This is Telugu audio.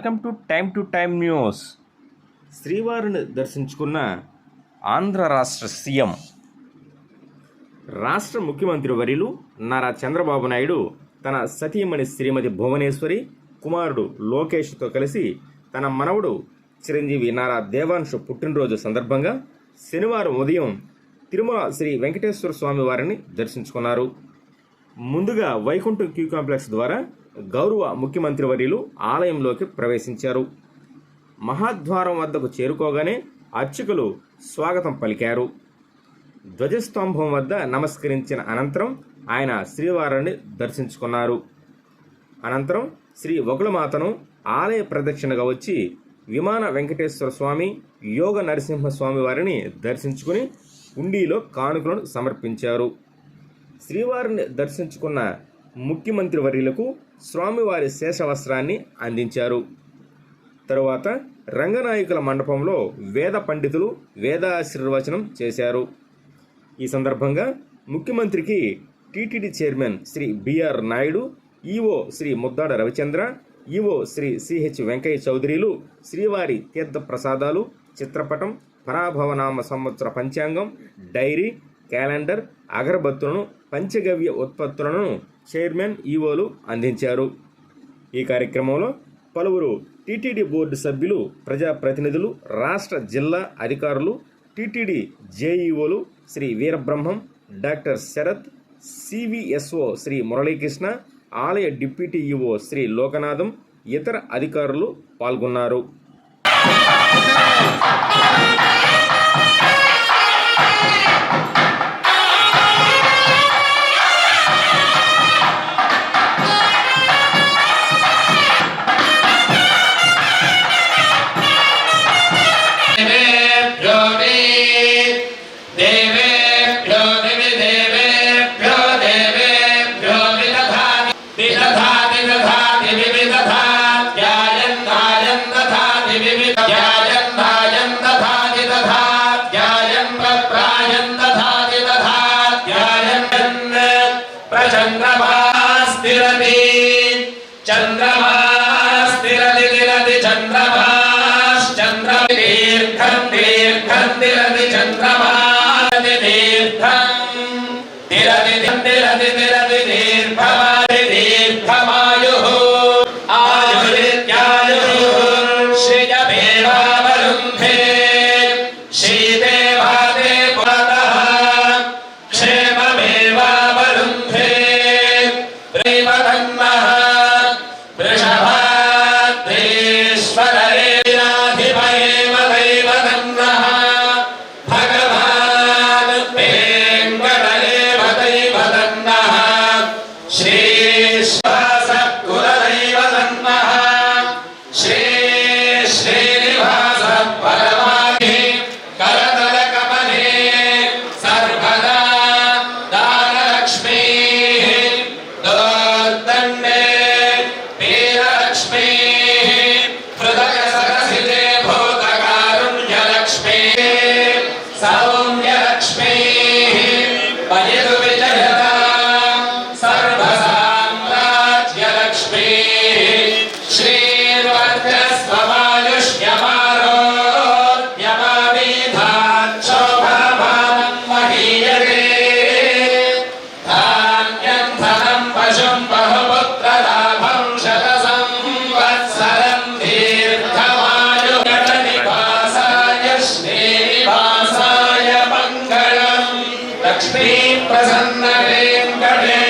Welcome to time news. శ్రీవారిని దర్శించుకున్న ఆంధ్ర రాష్ట్ర సీఎం. రాష్ట్ర ముఖ్యమంత్రి వర్యులు నారా చంద్రబాబు నాయుడు తన సతీమణి శ్రీమతి భువనేశ్వరి, కుమారుడు లోకేష్తో కలిసి తన మనవడు చిరంజీవి నారా దేవాంశు పుట్టినరోజు సందర్భంగా శనివారం ఉదయం తిరుమల శ్రీ వెంకటేశ్వర స్వామి వారిని దర్శించుకున్నారు. ముందుగా వైకుంఠం క్యూ కాంప్లెక్స్ ద్వారా గౌరవ ముఖ్యమంత్రి వర్యులు ఆలయంలోకి ప్రవేశించారు. మహాద్వారం వద్దకు చేరుకోగానే అర్చకులు స్వాగతం పలికారు. ధ్వజస్తంభం వద్ద నమస్కరించిన అనంతరం ఆయన శ్రీవారిని దర్శించుకున్నారు. అనంతరం శ్రీ వకుళమాతను ఆలయ ప్రదక్షిణగా వచ్చి విమాన వెంకటేశ్వర స్వామి, యోగ నరసింహస్వామి వారిని దర్శించుకుని హుండీలో కానుకలను సమర్పించారు. శ్రీవారిని దర్శించుకున్న ముఖ్యమంత్రి వర్యులకు స్వామివారి శేషవస్త్రాన్ని అందించారు. తరువాత రంగనాయకుల మండపంలో వేద పండితులు వేదాశీర్వచనం చేశారు. ఈ సందర్భంగా ముఖ్యమంత్రికి TTD chairman Shri BR Naidu, EO Shri Muddada Ravichandra, EO Shri CH Venkaiah చౌదరిలు శ్రీవారి తీర్థ ప్రసాదాలు, చిత్రపటం, పరాభవనామ సంవత్సర పంచాంగం, డైరీ, క్యాలెండర్, అగరబత్తులను, పంచగవ్య ఉత్పత్తులను చైర్మన్, ఈవోలు అందించారు. ఈ కార్యక్రమంలో పలువురు టీటీడీ బోర్డు సభ్యులు, ప్రజాప్రతినిధులు, రాష్ట్ర జిల్లా అధికారులు, టీటీడీ జేఈఓలు శ్రీ వీరబ్రహ్మం, డాక్టర్ శరత్, సివిఎస్ఓ శ్రీ మురళీకృష్ణ, ఆలయ డిప్యూటీ ఈవో శ్రీ లోకనాథం, ఇతర అధికారులు పాల్గొన్నారు. చంద్రమాస్తిరతి తిరతి చంద్రమాశ్చంద్రమి దీర్ఘం దీర్ఘం తిరతి చంద్రమాతి దీర్ఘం తిరతి తిరతి తిరతి దీర్ఘమాది దీర్ఘమాయుః ఆయురిత్యాయుః శ్రియమేవావరుంధే శ్రీదేవాదే పురతః క్షేమమేవావరుంధే ప్రేమధన్మః లక్ష్మీ ప్రసన్న వెంకటే